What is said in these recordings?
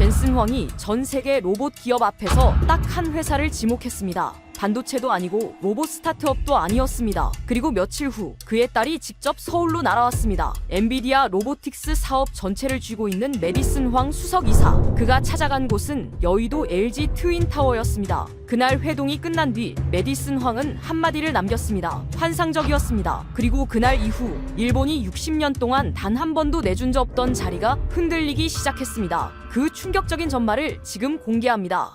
젠슨 황이 전 세계 로봇 기업 앞에서 딱 한 회사를 지목했습니다. 반도체도 아니고 로봇 스타트업도 아니었습니다. 그리고 며칠 후 그의 딸이 직접 서울로 날아왔습니다. 엔비디아 로보틱스 사업 전체를 쥐고 있는 메디슨 황 수석 이사. 그가 찾아간 곳은 여의도 LG 트윈타워였습니다. 그날 회동이 끝난 뒤 메디슨 황은 한마디를 남겼습니다. 환상적이었습니다. 그리고 그날 이후 일본이 60년 동안 단 한 번도 내준 적 없던 자리가 흔들리기 시작했습니다. 그 충격적인 전말을 지금 공개합니다.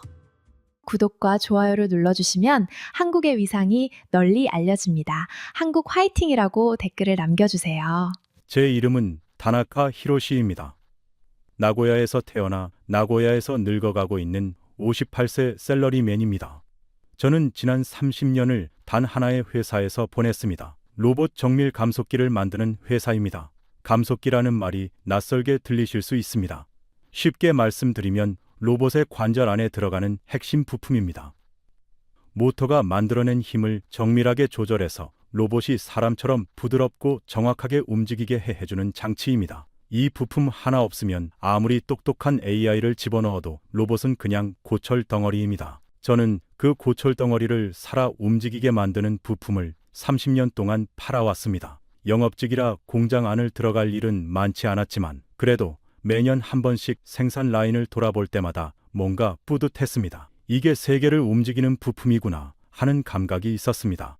구독과 좋아요를 눌러주시면 한국의 위상이 널리 알려집니다. 한국 화이팅이라고 댓글을 남겨주세요. 제 이름은 다나카 히로시입니다. 나고야에서 태어나 나고야에서 늙어가고 있는 58세 샐러리맨입니다. 저는 지난 30년을 단 하나의 회사에서 보냈습니다. 로봇 정밀 감속기를 만드는 회사입니다. 감속기라는 말이 낯설게 들리실 수 있습니다. 쉽게 말씀드리면 로봇의 관절 안에 들어가는 핵심 부품입니다. 모터가 만들어낸 힘을 정밀하게 조절해서 로봇이 사람처럼 부드럽고 정확하게 움직이게 해주는 장치입니다. 이 부품 하나 없으면 아무리 똑똑한 AI를 집어넣어도 로봇은 그냥 고철 덩어리입니다. 저는 그 고철 덩어리를 살아 움직이게 만드는 부품을 30년 동안 팔아왔습니다. 영업직이라 공장 안을 들어갈 일은 많지 않았지만 그래도 매년 한 번씩 생산 라인을 돌아볼 때마다 뭔가 뿌듯했습니다. 이게 세계를 움직이는 부품이구나 하는 감각이 있었습니다.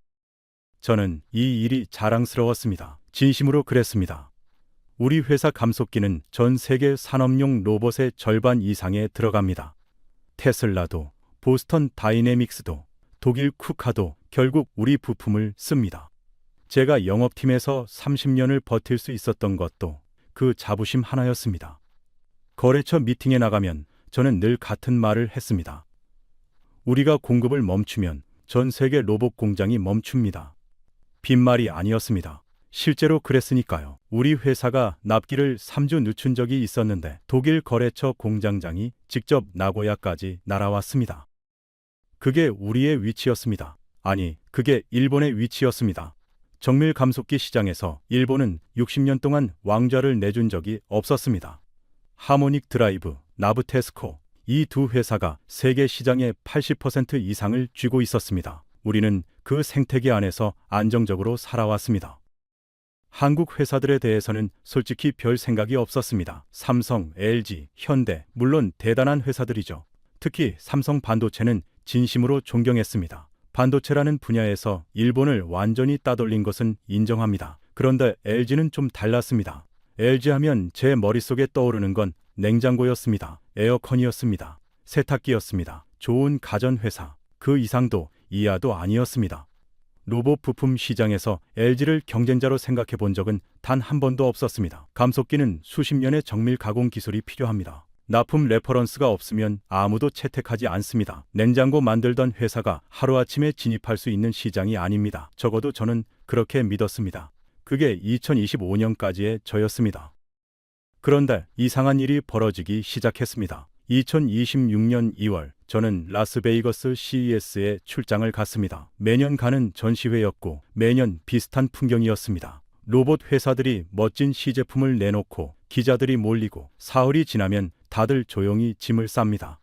저는 이 일이 자랑스러웠습니다. 진심으로 그랬습니다. 우리 회사 감속기는 전 세계 산업용 로봇의 절반 이상에 들어갑니다. 테슬라도, 보스턴 다이내믹스도, 독일 쿠카도 결국 우리 부품을 씁니다. 제가 영업팀에서 30년을 버틸 수 있었던 것도 그 자부심 하나였습니다. 거래처 미팅에 나가면 저는 늘 같은 말을 했습니다. 우리가 공급을 멈추면 전 세계 로봇 공장이 멈춥니다. 빈말이 아니었습니다. 실제로 그랬으니까요. 우리 회사가 납기를 3주 늦춘 적이 있었는데 독일 거래처 공장장이 직접 나고야까지 날아왔습니다. 그게 우리의 위치였습니다. 아니, 그게 일본의 위치였습니다. 정밀 감속기 시장에서 일본은 60년 동안 왕좌를 내준 적이 없었습니다. 하모닉 드라이브, 나브테스코, 이 두 회사가 세계 시장의 80% 이상을 쥐고 있었습니다. 우리는 그 생태계 안에서 안정적으로 살아왔습니다. 한국 회사들에 대해서는 솔직히 별 생각이 없었습니다. 삼성, LG, 현대, 물론 대단한 회사들이죠. 특히 삼성 반도체는 진심으로 존경했습니다. 반도체라는 분야에서 일본을 완전히 따돌린 것은 인정합니다. 그런데 LG는 좀 달랐습니다. LG 하면 제 머릿속에 떠오르는 건 냉장고였습니다. 에어컨이었습니다. 세탁기였습니다. 좋은 가전회사. 그 이상도 이하도 아니었습니다. 로봇 부품 시장에서 LG를 경쟁자로 생각해 본 적은 단 한 번도 없었습니다. 감속기는 수십 년의 정밀 가공 기술이 필요합니다. 납품 레퍼런스가 없으면 아무도 채택하지 않습니다. 냉장고 만들던 회사가 하루아침에 진입할 수 있는 시장이 아닙니다. 적어도 저는 그렇게 믿었습니다. 그게 2025년까지의 저였습니다. 그런데 이상한 일이 벌어지기 시작했습니다. 2026년 2월 저는 라스베이거스 CES에 출장을 갔습니다. 매년 가는 전시회였고 매년 비슷한 풍경이었습니다. 로봇 회사들이 멋진 시제품을 내놓고 기자들이 몰리고 사흘이 지나면 다들 조용히 짐을 쌉니다.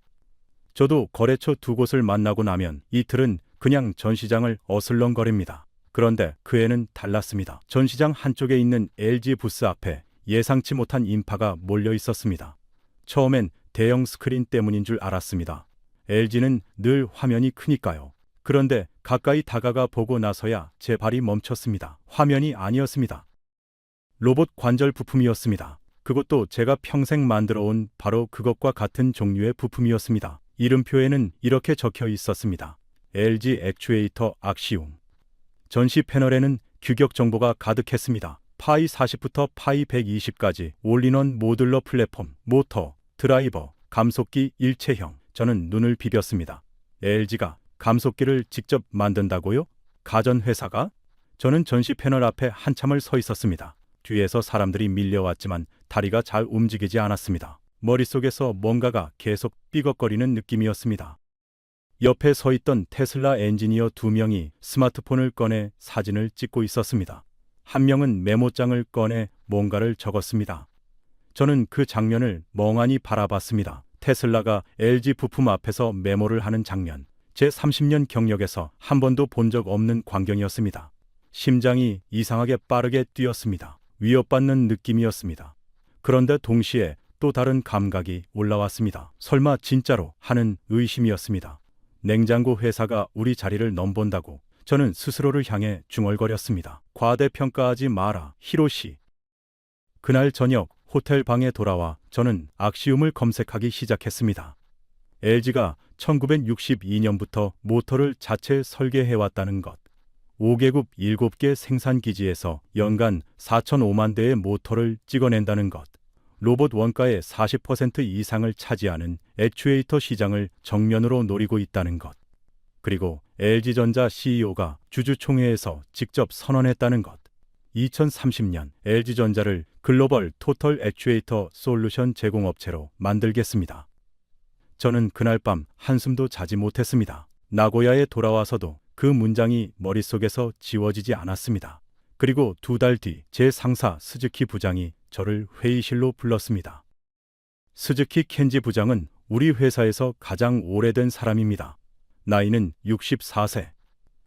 저도 거래처 두 곳을 만나고 나면 이틀은 그냥 전시장을 어슬렁거립니다. 그런데 그 해는 달랐습니다. 전시장 한쪽에 있는 LG 부스 앞에 예상치 못한 인파가 몰려 있었습니다. 처음엔 대형 스크린 때문인 줄 알았습니다. LG는 늘 화면이 크니까요. 그런데 가까이 다가가 보고 나서야 제 발이 멈췄습니다. 화면이 아니었습니다. 로봇 관절 부품이었습니다. 그것도 제가 평생 만들어 온 바로 그것과 같은 종류의 부품이었습니다. 이름표에는 이렇게 적혀 있었습니다. LG 액추에이터 악시움. 전시 패널에는 규격 정보가 가득했습니다. 파이 40부터 파이 120까지 올인원 모듈러 플랫폼, 모터, 드라이버, 감속기 일체형. 저는 눈을 비볐습니다. LG가 감속기를 직접 만든다고요? 가전회사가? 저는 전시 패널 앞에 한참을 서 있었습니다. 뒤에서 사람들이 밀려왔지만 다리가 잘 움직이지 않았습니다. 머릿속에서 뭔가가 계속 삐걱거리는 느낌이었습니다. 옆에 서 있던 테슬라 엔지니어 2명이 스마트폰을 꺼내 사진을 찍고 있었습니다. 한 명은 메모장을 꺼내 뭔가를 적었습니다. 저는 그 장면을 멍하니 바라봤습니다. 테슬라가 LG 부품 앞에서 메모를 하는 장면. 제 30년 경력에서 한 번도 본 적 없는 광경이었습니다. 심장이 이상하게 빠르게 뛰었습니다. 위협받는 느낌이었습니다. 그런데 동시에 또 다른 감각이 올라왔습니다. 설마 진짜로 하는 의심이었습니다. 냉장고 회사가 우리 자리를 넘본다고. 저는 스스로를 향해 중얼거렸습니다. 과대평가하지 마라, 히로시. 그날 저녁 호텔 방에 돌아와 저는 악시움을 검색하기 시작했습니다. LG가 1962년부터 모터를 자체 설계해왔다는 것. 5개국 7개 생산기지에서 연간 4,005만 대의 모터를 찍어낸다는 것. 로봇 원가의 40% 이상을 차지하는 액추에이터 시장을 정면으로 노리고 있다는 것. 그리고 LG전자 CEO가 주주총회에서 직접 선언했다는 것. 2030년 LG전자를 글로벌 토털 액추에이터 솔루션 제공업체로 만들겠습니다. 저는 그날 밤 한숨도 자지 못했습니다. 나고야에 돌아와서도 그 문장이 머릿속에서 지워지지 않았습니다. 그리고 2달 뒤 제 상사 스즈키 부장이 저를 회의실로 불렀습니다. 스즈키 켄지 부장은 우리 회사에서 가장 오래된 사람입니다. 나이는 64세.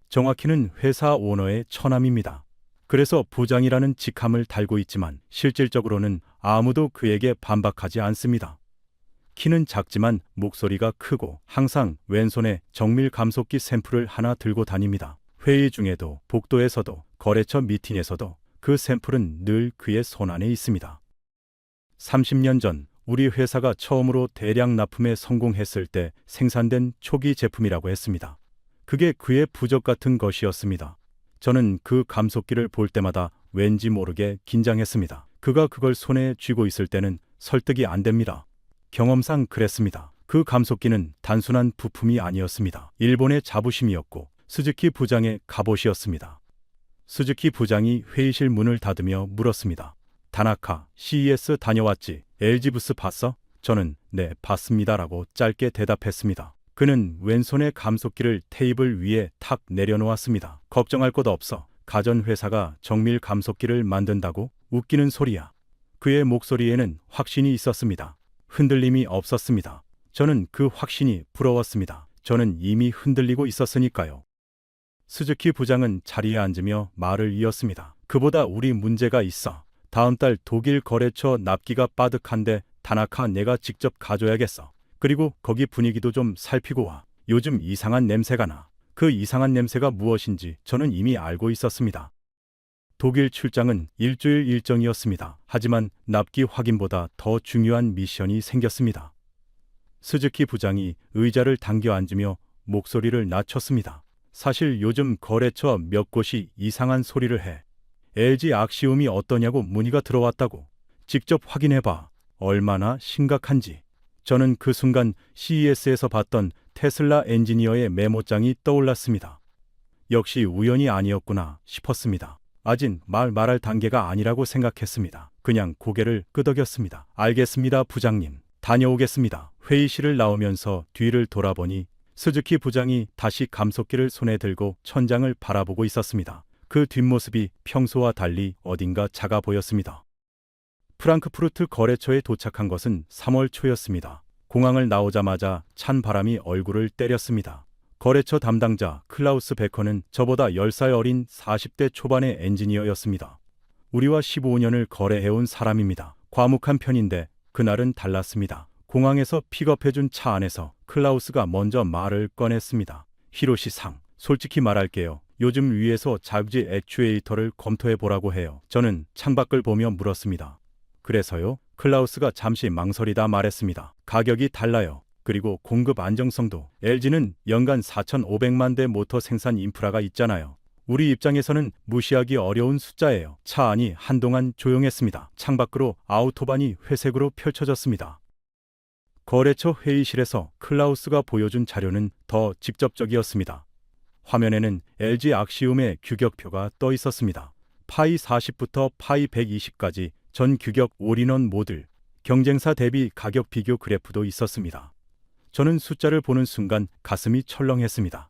정확히는 회사 오너의 처남입니다. 그래서 부장이라는 직함을 달고 있지만 실질적으로는 아무도 그에게 반박하지 않습니다. 키는 작지만 목소리가 크고 항상 왼손에 정밀 감속기 샘플을 하나 들고 다닙니다. 회의 중에도 복도에서도 거래처 미팅에서도 그 샘플은 늘 그의 손안에 있습니다. 30년 전 우리 회사가 처음으로 대량 납품에 성공했을 때 생산된 초기 제품이라고 했습니다. 그게 그의 부적 같은 것이었습니다. 저는 그 감속기를 볼 때마다 왠지 모르게 긴장했습니다. 그가 그걸 손에 쥐고 있을 때는 설득이 안 됩니다. 경험상 그랬습니다. 그 감속기는 단순한 부품이 아니었습니다. 일본의 자부심이었고 스즈키 부장의 갑옷이었습니다. 스즈키 부장이 회의실 문을 닫으며 물었습니다. 다나카, CES 다녀왔지? LG 부스 봤어? 저는 네, 봤습니다라고 짧게 대답했습니다. 그는 왼손에 감속기를 테이블 위에 탁 내려놓았습니다. 걱정할 것 없어. 가전회사가 정밀 감속기를 만든다고? 웃기는 소리야. 그의 목소리에는 확신이 있었습니다. 흔들림이 없었습니다. 저는 그 확신이 부러웠습니다. 저는 이미 흔들리고 있었으니까요. 스즈키 부장은 자리에 앉으며 말을 이었습니다. 그보다 우리 문제가 있어. 다음 달 독일 거래처 납기가 빠득한데 다나카 내가 직접 가줘야겠어. 그리고 거기 분위기도 좀 살피고 와. 요즘 이상한 냄새가 나. 그 이상한 냄새가 무엇인지 저는 이미 알고 있었습니다. 독일 출장은 일주일 일정이었습니다. 하지만 납기 확인보다 더 중요한 미션이 생겼습니다. 스즈키 부장이 의자를 당겨 앉으며 목소리를 낮췄습니다. 사실 요즘 거래처 몇 곳이 이상한 소리를 해. LG 악시움이 어떠냐고 문의가 들어왔다고. 직접 확인해봐. 얼마나 심각한지. 저는 그 순간 CES에서 봤던 테슬라 엔지니어의 메모장이 떠올랐습니다. 역시 우연이 아니었구나 싶었습니다. 아직 말할 단계가 아니라고 생각했습니다. 그냥 고개를 끄덕였습니다. 알겠습니다, 부장님. 다녀오겠습니다. 회의실을 나오면서 뒤를 돌아보니 스즈키 부장이 다시 감속기를 손에 들고 천장을 바라보고 있었습니다. 그 뒷모습이 평소와 달리 어딘가 작아 보였습니다. 프랑크푸르트 거래처에 도착한 것은 3월 초였습니다. 공항을 나오자마자 찬 바람이 얼굴을 때렸습니다. 거래처 담당자 클라우스 베커는 저보다 10살 어린 40대 초반의 엔지니어였습니다. 우리와 15년을 거래해온 사람입니다. 과묵한 편인데 그날은 달랐습니다. 공항에서 픽업해준 차 안에서 클라우스가 먼저 말을 꺼냈습니다. 히로시 상, 솔직히 말할게요. 요즘 위에서 자극제 액추에이터를 검토해보라고 해요. 저는 창밖을 보며 물었습니다. 그래서요? 클라우스가 잠시 망설이다 말했습니다. 가격이 달라요. 그리고 공급 안정성도. LG는 연간 4,500만 대 모터 생산 인프라가 있잖아요. 우리 입장에서는 무시하기 어려운 숫자예요. 차 안이 한동안 조용했습니다. 창밖으로 아우토반이 회색으로 펼쳐졌습니다. 거래처 회의실에서 클라우스가 보여준 자료는 더 직접적이었습니다. 화면에는 LG 악시움의 규격표가 떠 있었습니다. 파이 40부터 파이 120까지 전 규격 올인원 모듈, 경쟁사 대비 가격 비교 그래프도 있었습니다. 저는 숫자를 보는 순간 가슴이 철렁했습니다.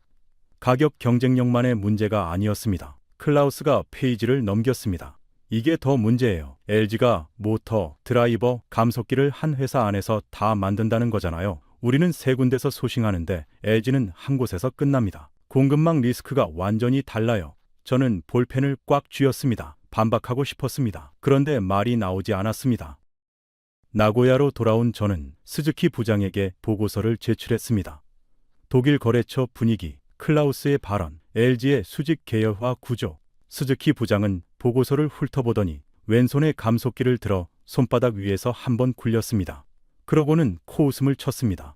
가격 경쟁력만의 문제가 아니었습니다. 클라우스가 페이지를 넘겼습니다. 이게 더 문제예요. LG가 모터, 드라이버, 감속기를 한 회사 안에서 다 만든다는 거잖아요. 우리는 세 군데서 소싱하는데 LG는 한 곳에서 끝납니다. 공급망 리스크가 완전히 달라요. 저는 볼펜을 꽉 쥐었습니다. 반박하고 싶었습니다. 그런데 말이 나오지 않았습니다. 나고야로 돌아온 저는 스즈키 부장에게 보고서를 제출했습니다. 독일 거래처 분위기, 클라우스의 발언, LG의 수직 계열화 구조. 스즈키 부장은 보고서를 훑어보더니 왼손에 감속기를 들어 손바닥 위에서 한번 굴렸습니다. 그러고는 코웃음을 쳤습니다.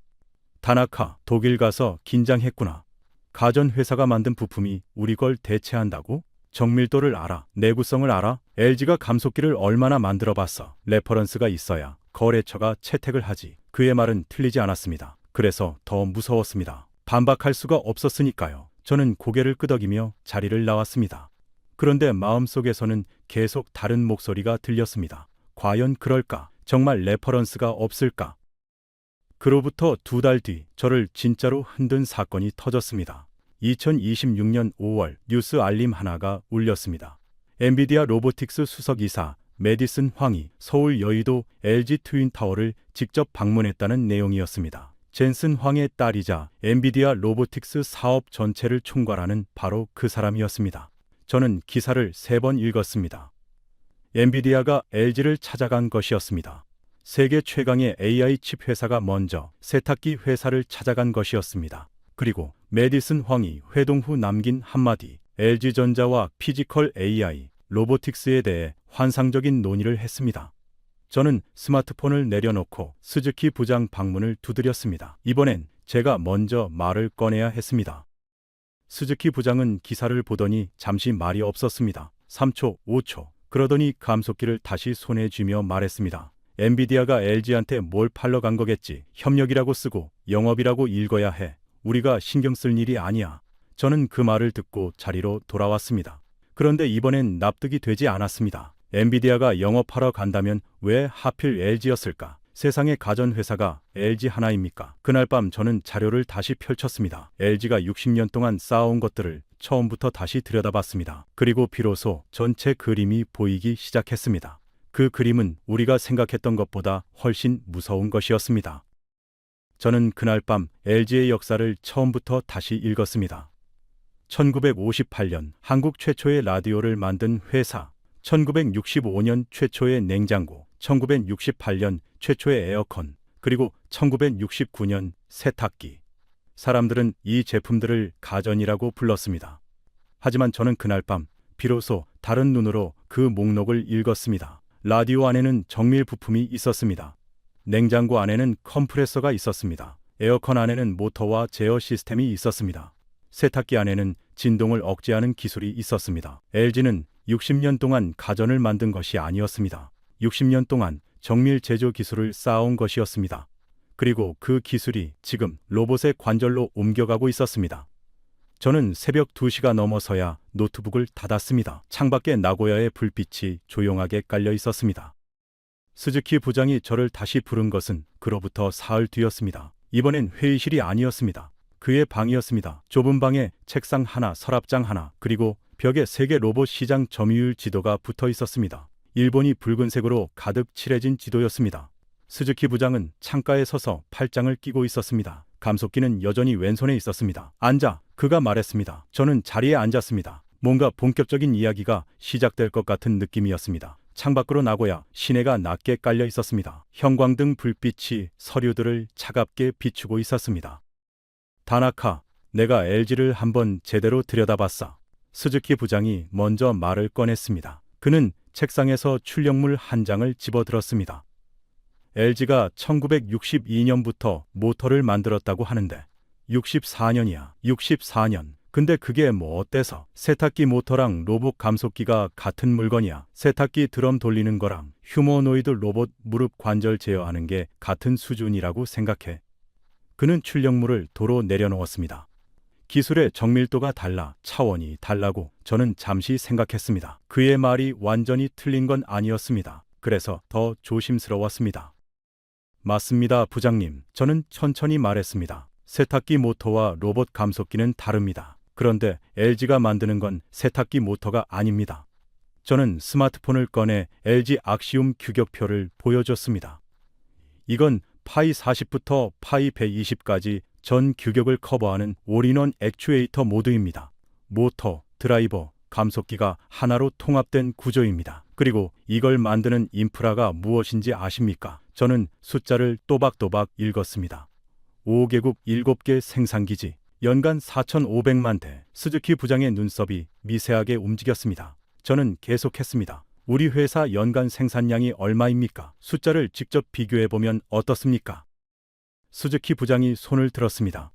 다나카, 독일 가서 긴장했구나. 가전회사가 만든 부품이 우리 걸 대체한다고? 정밀도를 알아, 내구성을 알아? LG가 감속기를 얼마나 만들어봤어? 레퍼런스가 있어야 거래처가 채택을 하지. 그의 말은 틀리지 않았습니다. 그래서 더 무서웠습니다. 반박할 수가 없었으니까요. 저는 고개를 끄덕이며 자리를 나왔습니다. 그런데 마음속에서는 계속 다른 목소리가 들렸습니다. 과연 그럴까? 정말 레퍼런스가 없을까? 그로부터 2달 뒤 저를 진짜로 흔든 사건이 터졌습니다. 2026년 5월 뉴스 알림 하나가 울렸습니다. 엔비디아 로보틱스 수석이사 메디슨 황이 서울 여의도 LG 트윈타워를 직접 방문했다는 내용이었습니다. 젠슨 황의 딸이자 엔비디아 로보틱스 사업 전체를 총괄하는 바로 그 사람이었습니다. 저는 기사를 3번 읽었습니다. 엔비디아가 LG를 찾아간 것이었습니다. 세계 최강의 AI 칩 회사가 먼저 세탁기 회사를 찾아간 것이었습니다. 그리고 메디슨 황이 회동 후 남긴 한마디, LG전자와 피지컬 AI, 로보틱스에 대해 환상적인 논의를 했습니다. 저는 스마트폰을 내려놓고 스즈키 부장 방문을 두드렸습니다. 이번엔 제가 먼저 말을 꺼내야 했습니다. 스즈키 부장은 기사를 보더니 잠시 말이 없었습니다. 3초, 5초. 그러더니 감속기를 다시 손에 쥐며 말했습니다. 엔비디아가 LG한테 뭘 팔러 간 거겠지. 협력이라고 쓰고 영업이라고 읽어야 해. 우리가 신경 쓸 일이 아니야. 저는 그 말을 듣고 자리로 돌아왔습니다. 그런데 이번엔 납득이 되지 않았습니다. 엔비디아가 영업하러 간다면 왜 하필 LG였을까? 세상의 가전회사가 LG 하나입니까? 그날 밤 저는 자료를 다시 펼쳤습니다. LG가 60년 동안 쌓아온 것들을 처음부터 다시 들여다봤습니다. 그리고 비로소 전체 그림이 보이기 시작했습니다. 그 그림은 우리가 생각했던 것보다 훨씬 무서운 것이었습니다. 저는 그날 밤 LG의 역사를 처음부터 다시 읽었습니다. 1958년 한국 최초의 라디오를 만든 회사, 1965년 최초의 냉장고, 1968년 최초의 에어컨, 그리고 1969년 세탁기. 사람들은 이 제품들을 가전이라고 불렀습니다. 하지만 저는 그날 밤 비로소 다른 눈으로 그 목록을 읽었습니다. 라디오 안에는 정밀 부품이 있었습니다. 냉장고 안에는 컴프레서가 있었습니다. 에어컨 안에는 모터와 제어 시스템이 있었습니다. 세탁기 안에는 진동을 억제하는 기술이 있었습니다. LG는 60년 동안 가전을 만든 것이 아니었습니다. 60년 동안 정밀 제조 기술을 쌓아온 것이었습니다. 그리고 그 기술이 지금 로봇의 관절로 옮겨가고 있었습니다. 저는 새벽 2시가 넘어서야 노트북을 닫았습니다. 창밖에 나고야의 불빛이 조용하게 깔려 있었습니다. 스즈키 부장이 저를 다시 부른 것은 그로부터 사흘 뒤였습니다. 이번엔 회의실이 아니었습니다. 그의 방이었습니다. 좁은 방에 책상 하나, 서랍장 하나, 그리고 벽에 세계 로봇 시장 점유율 지도가 붙어 있었습니다. 일본이 붉은색으로 가득 칠해진 지도였습니다. 스즈키 부장은 창가에 서서 팔짱을 끼고 있었습니다. 감속기는 여전히 왼손에 있었습니다. 앉아, 그가 말했습니다. 저는 자리에 앉았습니다. 뭔가 본격적인 이야기가 시작될 것 같은 느낌이었습니다. 창밖으로 나고야 시내가 낮게 깔려 있었습니다. 형광등 불빛이 서류들을 차갑게 비추고 있었습니다. 다나카, 내가 LG를 한번 제대로 들여다봤어. 스즈키 부장이 먼저 말을 꺼냈습니다. 그는 책상에서 출력물 한 장을 집어들었습니다. LG가 1962년부터 모터를 만들었다고 하는데 64년이야. 64년. 근데 그게 뭐 어때서? 세탁기 모터랑 로봇 감속기가 같은 물건이야. 세탁기 드럼 돌리는 거랑 휴머노이드 로봇 무릎 관절 제어하는 게 같은 수준이라고 생각해. 그는 출력물을 도로 내려놓았습니다. 기술의 정밀도가 달라, 차원이 달라고 저는 잠시 생각했습니다. 그의 말이 완전히 틀린 건 아니었습니다. 그래서 더 조심스러웠습니다. 맞습니다, 부장님. 저는 천천히 말했습니다. 세탁기 모터와 로봇 감속기는 다릅니다. 그런데 LG가 만드는 건 세탁기 모터가 아닙니다. 저는 스마트폰을 꺼내 LG 악시움 규격표를 보여줬습니다. 이건 파이 40부터 파이 120까지 전 규격을 커버하는 올인원 액추에이터 모드입니다. 모터, 드라이버, 감속기가 하나로 통합된 구조입니다. 그리고 이걸 만드는 인프라가 무엇인지 아십니까? 저는 숫자를 또박또박 읽었습니다. 5개국 7개 생산기지, 연간 4,500만 대. 스즈키 부장의 눈썹이 미세하게 움직였습니다. 저는 계속했습니다. 우리 회사 연간 생산량이 얼마입니까? 숫자를 직접 비교해보면 어떻습니까? 스즈키 부장이 손을 들었습니다.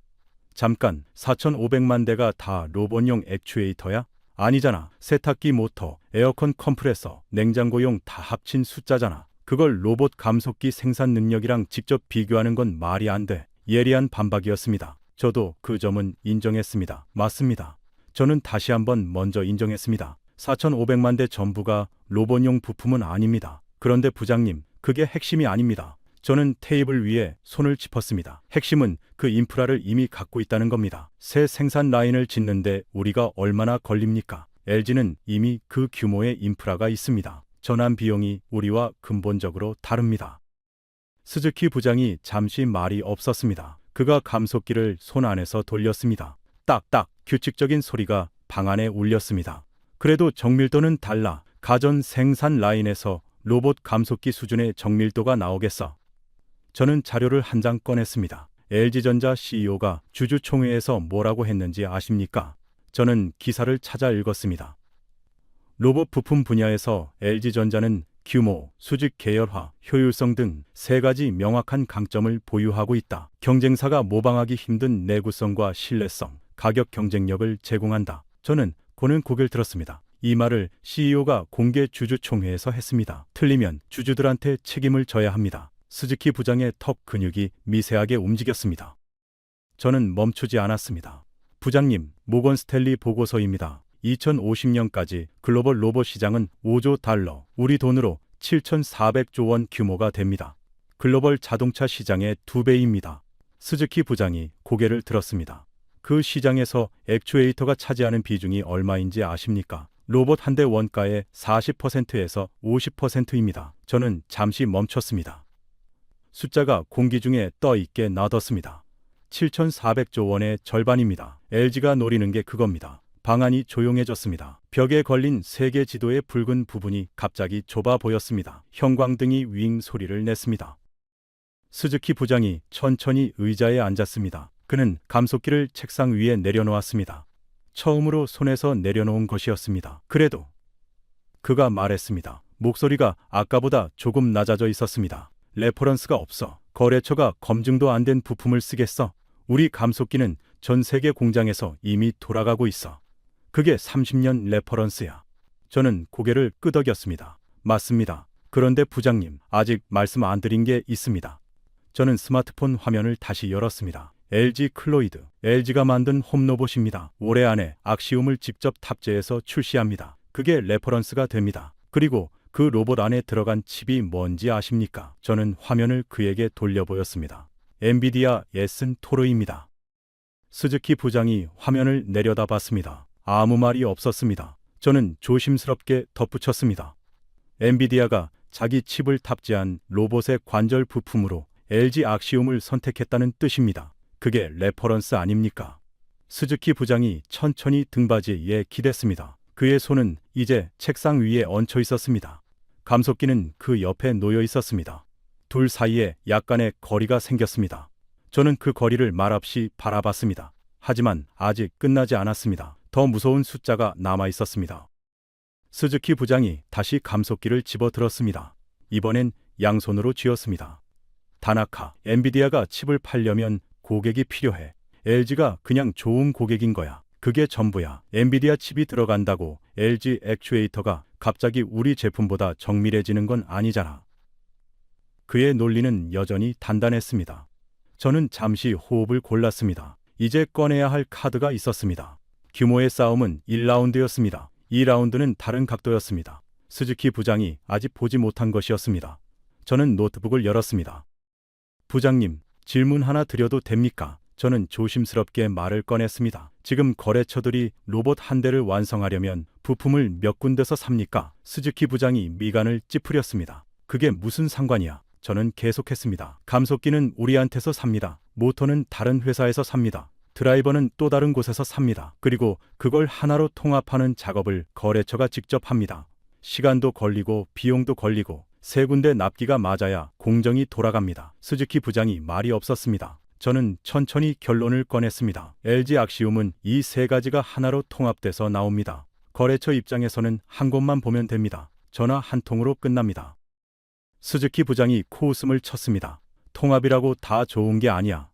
잠깐, 4,500만 대가 다 로봇용 액추에이터야? 아니잖아. 세탁기 모터, 에어컨 컴프레서, 냉장고용 다 합친 숫자잖아. 그걸 로봇 감속기 생산 능력이랑 직접 비교하는 건 말이 안 돼. 예리한 반박이었습니다. 저도 그 점은 인정했습니다. 맞습니다. 저는 다시 한번 먼저 인정했습니다. 4,500만 대 전부가 로봇용 부품은 아닙니다. 그런데 부장님, 그게 핵심이 아닙니다. 저는 테이블 위에 손을 짚었습니다. 핵심은 그 인프라를 이미 갖고 있다는 겁니다. 새 생산 라인을 짓는데 우리가 얼마나 걸립니까? LG는 이미 그 규모의 인프라가 있습니다. 전환 비용이 우리와 근본적으로 다릅니다. 스즈키 부장이 잠시 말이 없었습니다. 그가 감속기를 손 안에서 돌렸습니다. 딱딱 규칙적인 소리가 방 안에 울렸습니다. 그래도 정밀도는 달라. 가전 생산 라인에서 로봇 감속기 수준의 정밀도가 나오겠어. 저는 자료를 한 장 꺼냈습니다. LG전자 CEO가 주주총회에서 뭐라고 했는지 아십니까? 저는 기사를 찾아 읽었습니다. 로봇 부품 분야에서 LG전자는 규모, 수직 계열화, 효율성 등 세 가지 명확한 강점을 보유하고 있다. 경쟁사가 모방하기 힘든 내구성과 신뢰성, 가격 경쟁력을 제공한다. 저는 고는 고개를 들었습니다. 이 말을 CEO가 공개 주주총회에서 했습니다. 틀리면 주주들한테 책임을 져야 합니다. 스즈키 부장의 턱 근육이 미세하게 움직였습니다. 저는 멈추지 않았습니다. 부장님, 모건 스탠리 보고서입니다. 2050년까지 글로벌 로봇 시장은 5조 달러, 우리 돈으로 7,400조 원 규모가 됩니다. 글로벌 자동차 시장의 2배입니다. 스즈키 부장이 고개를 들었습니다. 그 시장에서 액추에이터가 차지하는 비중이 얼마인지 아십니까? 로봇 한 대 원가의 40%에서 50%입니다. 저는 잠시 멈췄습니다. 숫자가 공기 중에 떠 있게 놔뒀습니다. 7,400조 원의 절반입니다. LG가 노리는 게 그겁니다. 방안이 조용해졌습니다. 벽에 걸린 세계 지도의 붉은 부분이 갑자기 좁아 보였습니다. 형광등이 윙 소리를 냈습니다. 스즈키 부장이 천천히 의자에 앉았습니다. 그는 감속기를 책상 위에 내려놓았습니다. 처음으로 손에서 내려놓은 것이었습니다. 그래도 그가 말했습니다. 목소리가 아까보다 조금 낮아져 있었습니다. 레퍼런스가 없어. 거래처가 검증도 안 된 부품을 쓰겠어. 우리 감속기는 전 세계 공장에서 이미 돌아가고 있어. 그게 30년 레퍼런스야. 저는 고개를 끄덕였습니다. 맞습니다. 그런데 부장님, 아직 말씀 안 드린 게 있습니다. 저는 스마트폰 화면을 다시 열었습니다. LG 클로이드, LG가 만든 홈로봇입니다. 올해 안에 악시움을 직접 탑재해서 출시합니다. 그게 레퍼런스가 됩니다. 그리고 그 로봇 안에 들어간 칩이 뭔지 아십니까? 저는 화면을 그에게 돌려보였습니다. 엔비디아 예슨 토르입니다. 스즈키 부장이 화면을 내려다봤습니다. 아무 말이 없었습니다. 저는 조심스럽게 덧붙였습니다. 엔비디아가 자기 칩을 탑재한 로봇의 관절 부품으로 LG 악시움을 선택했다는 뜻입니다. 그게 레퍼런스 아닙니까? 스즈키 부장이 천천히 등받이에 기댔습니다. 그의 손은 이제 책상 위에 얹혀 있었습니다. 감속기는 그 옆에 놓여 있었습니다. 둘 사이에 약간의 거리가 생겼습니다. 저는 그 거리를 말없이 바라봤습니다. 하지만 아직 끝나지 않았습니다. 더 무서운 숫자가 남아 있었습니다. 스즈키 부장이 다시 감속기를 집어들었습니다. 이번엔 양손으로 쥐었습니다. 다나카, 엔비디아가 칩을 팔려면 고객이 필요해. LG가 그냥 좋은 고객인 거야. 그게 전부야. 엔비디아 칩이 들어간다고 LG 액추에이터가 갑자기 우리 제품보다 정밀해지는 건 아니잖아. 그의 논리는 여전히 단단했습니다. 저는 잠시 호흡을 골랐습니다. 이제 꺼내야 할 카드가 있었습니다. 규모의 싸움은 1라운드였습니다. 2라운드는 다른 각도였습니다. 스즈키 부장이 아직 보지 못한 것이었습니다. 저는 노트북을 열었습니다. 부장님, 질문 하나 드려도 됩니까? 저는 조심스럽게 말을 꺼냈습니다. 지금 거래처들이 로봇 한 대를 완성하려면 부품을 몇 군데서 삽니까? 스즈키 부장이 미간을 찌푸렸습니다. 그게 무슨 상관이야? 저는 계속했습니다. 감속기는 우리한테서 삽니다. 모터는 다른 회사에서 삽니다. 드라이버는 또 다른 곳에서 삽니다. 그리고 그걸 하나로 통합하는 작업을 거래처가 직접 합니다. 시간도 걸리고 비용도 걸리고 세 군데 납기가 맞아야 공정이 돌아갑니다. 스즈키 부장이 말이 없었습니다. 저는 천천히 결론을 꺼냈습니다. LG 악시움은 이 세 가지가 하나로 통합돼서 나옵니다. 거래처 입장에서는 한 곳만 보면 됩니다. 전화 한 통으로 끝납니다. 스즈키 부장이 코웃음을 쳤습니다. 통합이라고 다 좋은 게 아니야.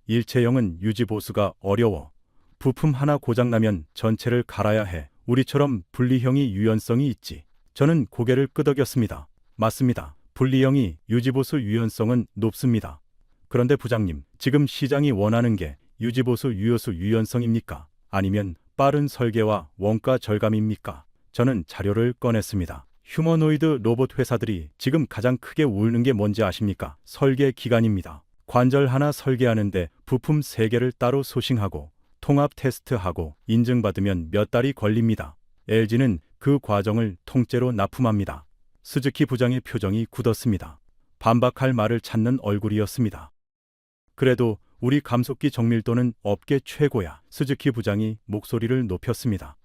일체형은 유지 보수가 어려워. 부품 하나 고장나면 전체를 갈아야 해. 우리처럼 분리형이 유연성이 있지. 저는 고개를 끄덕였습니다. 맞습니다. 분리형이 유지보수 유연성은 높습니다. 그런데 부장님, 지금 시장이 원하는 게 유지보수 유효수 유연성입니까? 아니면 빠른 설계와 원가 절감입니까? 저는 자료를 꺼냈습니다. 휴머노이드 로봇 회사들이 지금 가장 크게 울는 게 뭔지 아십니까? 설계 기간입니다. 관절 하나 설계하는데 부품 3개를 따로 소싱하고 통합 테스트하고 인증받으면 몇 달이 걸립니다. LG는 그 과정을 통째로 납품합니다. 스즈키 부장의 표정이 굳었습니다. 반박할 말을 찾는 얼굴이었습니다. 그래도 우리 감속기 정밀도는 업계 최고야. 스즈키 부장이 목소리를 높였습니다.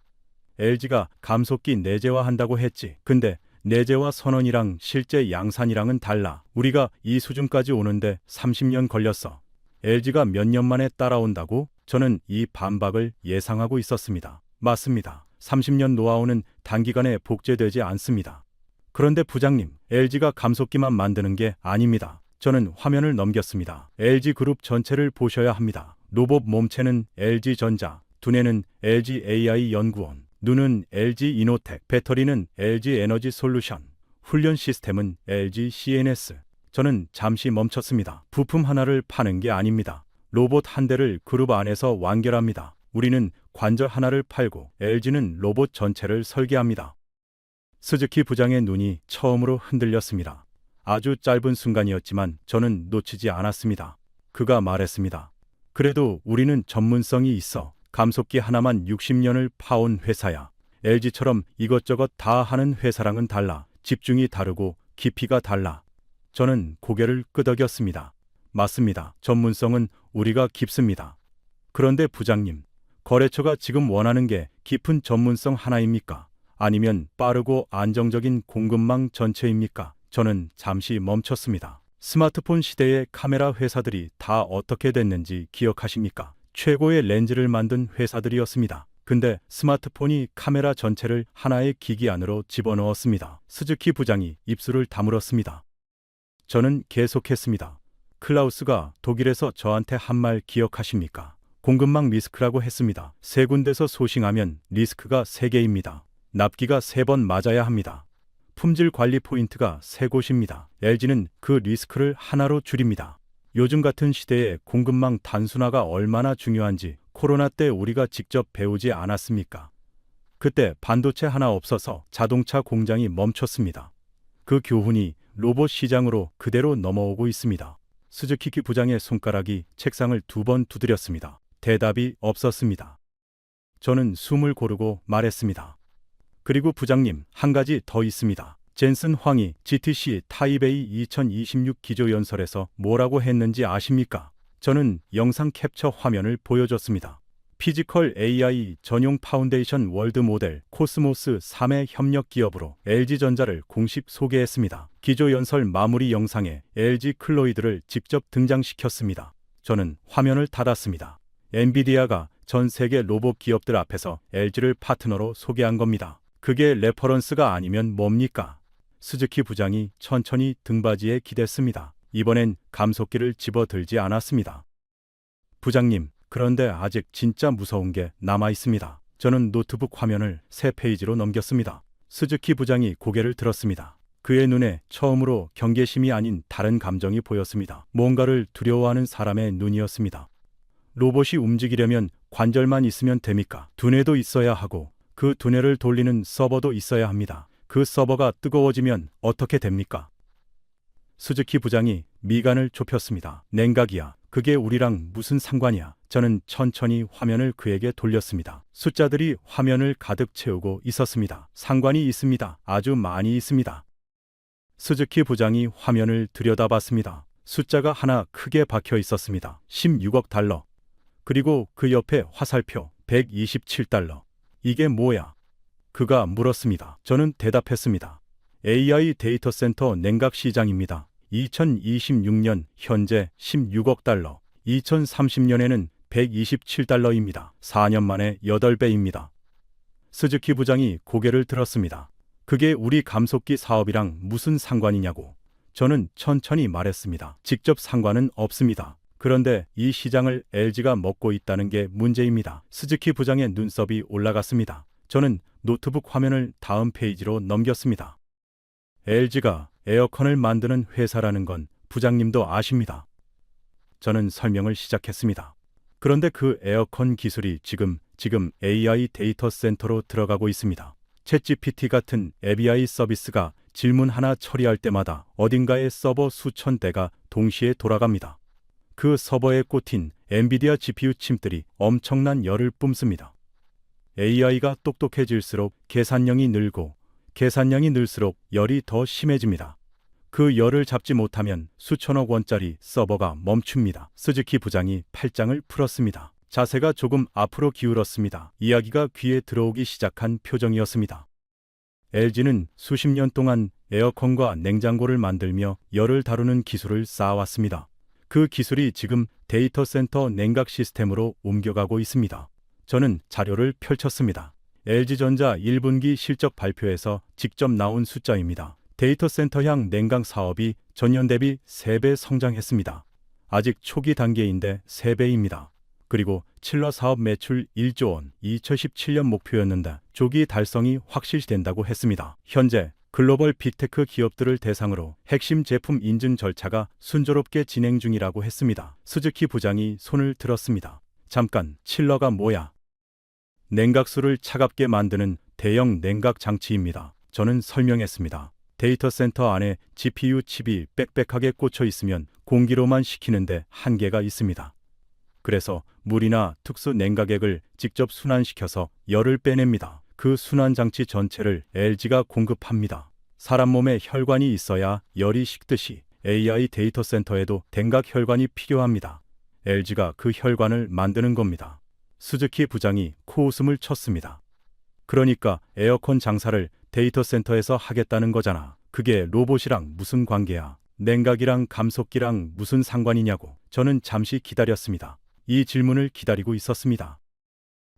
LG가 감속기 내재화한다고 했지. 근데 내재화 선언이랑 실제 양산이랑은 달라. 우리가 이 수준까지 오는데 30년 걸렸어. LG가 몇 년 만에 따라온다고? 저는 이 반박을 예상하고 있었습니다. 맞습니다. 30년 노하우는 단기간에 복제되지 않습니다. 그런데 부장님, LG가 감속기만 만드는 게 아닙니다. 저는 화면을 넘겼습니다. LG그룹 전체를 보셔야 합니다. 로봇 몸체는 LG전자, 두뇌는 LGAI연구원, 눈은 LG이노텍, 배터리는 LG에너지솔루션, 훈련 시스템은 LGCNS. 저는 잠시 멈췄습니다. 부품 하나를 파는 게 아닙니다. 로봇 한 대를 그룹 안에서 완결합니다. 우리는 관절 하나를 팔고 LG는 로봇 전체를 설계합니다. 스즈키 부장의 눈이 처음으로 흔들렸습니다. 아주 짧은 순간이었지만 저는 놓치지 않았습니다. 그가 말했습니다. 그래도 우리는 전문성이 있어. 감속기 하나만 60년을 파온 회사야. LG처럼 이것저것 다 하는 회사랑은 달라. 집중이 다르고 깊이가 달라. 저는 고개를 끄덕였습니다. 맞습니다. 전문성은 우리가 깊습니다. 그런데 부장님, 거래처가 지금 원하는 게 깊은 전문성 하나입니까? 아니면 빠르고 안정적인 공급망 전체입니까? 저는 잠시 멈췄습니다. 스마트폰 시대의 카메라 회사들이 다 어떻게 됐는지 기억하십니까? 최고의 렌즈를 만든 회사들이었습니다. 근데 스마트폰이 카메라 전체를 하나의 기기 안으로 집어넣었습니다. 스즈키 부장이 입술을 다물었습니다. 저는 계속했습니다. 클라우스가 독일에서 저한테 한 말 기억하십니까? 공급망 리스크라고 했습니다. 세 군데서 소싱하면 리스크가 3개입니다. 납기가 3번 맞아야 합니다. 품질 관리 포인트가 3곳입니다. LG는 그 리스크를 하나로 줄입니다. 요즘 같은 시대에 공급망 단순화가 얼마나 중요한지 코로나 때 우리가 직접 배우지 않았습니까? 그때 반도체 하나 없어서 자동차 공장이 멈췄습니다. 그 교훈이 로봇 시장으로 그대로 넘어오고 있습니다. 스즈키 부장의 손가락이 책상을 2번 두드렸습니다. 대답이 없었습니다. 저는 숨을 고르고 말했습니다. 그리고 부장님, 한 가지 더 있습니다. 젠슨 황이 GTC 타이베이 2026 기조연설에서 뭐라고 했는지 아십니까? 저는 영상 캡처 화면을 보여줬습니다. 피지컬 AI 전용 파운데이션 월드 모델 코스모스 3의 협력 기업으로 LG전자를 공식 소개했습니다. 기조연설 마무리 영상에 LG 클로이드를 직접 등장시켰습니다. 저는 화면을 닫았습니다. 엔비디아가 전 세계 로봇 기업들 앞에서 LG를 파트너로 소개한 겁니다. 그게 레퍼런스가 아니면 뭡니까? 스즈키 부장이 천천히 등받이에 기댔습니다. 이번엔 감속기를 집어들지 않았습니다. 부장님, 그런데 아직 진짜 무서운 게 남아 있습니다. 저는 노트북 화면을 3페이지로 넘겼습니다. 스즈키 부장이 고개를 들었습니다. 그의 눈에 처음으로 경계심이 아닌 다른 감정이 보였습니다. 뭔가를 두려워하는 사람의 눈이었습니다. 로봇이 움직이려면 관절만 있으면 됩니까? 두뇌도 있어야 하고 그 두뇌를 돌리는 서버도 있어야 합니다. 그 서버가 뜨거워지면 어떻게 됩니까? 스즈키 부장이 미간을 좁혔습니다. 냉각이야. 그게 우리랑 무슨 상관이야? 저는 천천히 화면을 그에게 돌렸습니다. 숫자들이 화면을 가득 채우고 있었습니다. 상관이 있습니다. 아주 많이 있습니다. 스즈키 부장이 화면을 들여다봤습니다. 숫자가 하나 크게 박혀 있었습니다. 16억 달러. 그리고 그 옆에 화살표 127달러. 이게 뭐야? 그가 물었습니다. 저는 대답했습니다. AI 데이터 센터 냉각 시장입니다. 2026년 현재 16억 달러, 2030년에는 127달러입니다. 4년 만에 8배입니다. 스즈키 부장이 고개를 들었습니다. 그게 우리 감속기 사업이랑 무슨 상관이냐고. 저는 천천히 말했습니다. 직접 상관은 없습니다. 그런데 이 시장을 LG가 먹고 있다는 게 문제입니다. 스즈키 부장의 눈썹이 올라갔습니다. 저는 노트북 화면을 다음 페이지로 넘겼습니다. LG가 에어컨을 만드는 회사라는 건 부장님도 아십니다. 저는 설명을 시작했습니다. 그런데 그 에어컨 기술이 지금 AI 데이터 센터로 들어가고 있습니다. 챗GPT 같은 API 서비스가 질문 하나 처리할 때마다 어딘가에 서버 수천 대가 동시에 돌아갑니다. 그 서버에 꽂힌 엔비디아 GPU 칩들이 엄청난 열을 뿜습니다. AI가 똑똑해질수록 계산량이 늘고 계산량이 늘수록 열이 더 심해집니다. 그 열을 잡지 못하면 수천억 원짜리 서버가 멈춥니다. 스즈키 부장이 팔짱을 풀었습니다. 자세가 조금 앞으로 기울었습니다. 이야기가 귀에 들어오기 시작한 표정이었습니다. LG는 수십 년 동안 에어컨과 냉장고를 만들며 열을 다루는 기술을 쌓아왔습니다. 그 기술이 지금 데이터 센터 냉각 시스템으로 옮겨가고 있습니다. 저는 자료를 펼쳤습니다. LG전자 1분기 실적 발표에서 직접 나온 숫자입니다. 데이터 센터향 냉각 사업이 전년 대비 3배 성장했습니다. 아직 초기 단계인데 3배입니다. 그리고 칠러 사업 매출 1조 원, 2017년 목표였는데 조기 달성이 확실시된다고 했습니다. 현재 글로벌 빅테크 기업들을 대상으로 핵심 제품 인증 절차가 순조롭게 진행 중이라고 했습니다. 스즈키 부장이 손을 들었습니다. 잠깐, 칠러가 뭐야? 냉각수를 차갑게 만드는 대형 냉각 장치입니다. 저는 설명했습니다. 데이터 센터 안에 GPU 칩이 빽빽하게 꽂혀 있으면 공기로만 식히는데 한계가 있습니다. 그래서 물이나 특수 냉각액을 직접 순환시켜서 열을 빼냅니다. 그 순환 장치 전체를 LG가 공급합니다. 사람 몸에 혈관이 있어야 열이 식듯이 AI 데이터 센터에도 냉각 혈관이 필요합니다. LG가 그 혈관을 만드는 겁니다. 스즈키 부장이 코웃음을 쳤습니다. 그러니까 에어컨 장사를 데이터 센터에서 하겠다는 거잖아. 그게 로봇이랑 무슨 관계야? 냉각이랑 감속기랑 무슨 상관이냐고. 저는 잠시 기다렸습니다. 이 질문을 기다리고 있었습니다.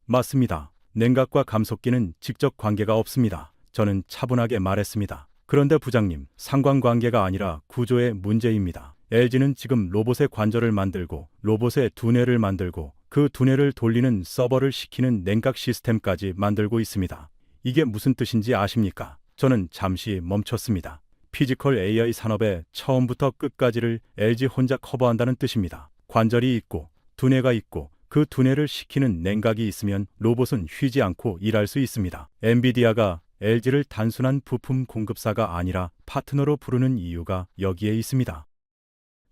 맞습니다. 냉각과 감속기는 직접 관계가 없습니다. 저는 차분하게 말했습니다. 그런데 부장님, 상관관계가 아니라 구조의 문제입니다. LG는 지금 로봇의 관절을 만들고 로봇의 두뇌를 만들고 그 두뇌를 돌리는 서버를 시키는 냉각 시스템까지 만들고 있습니다. 이게 무슨 뜻인지 아십니까? 저는 잠시 멈췄습니다. 피지컬 AI 산업의 처음부터 끝까지를 LG 혼자 커버한다는 뜻입니다. 관절이 있고 두뇌가 있고 그 두뇌를 시키는 냉각이 있으면 로봇은 쉬지 않고 일할 수 있습니다. 엔비디아가 LG를 단순한 부품 공급사가 아니라 파트너로 부르는 이유가 여기에 있습니다.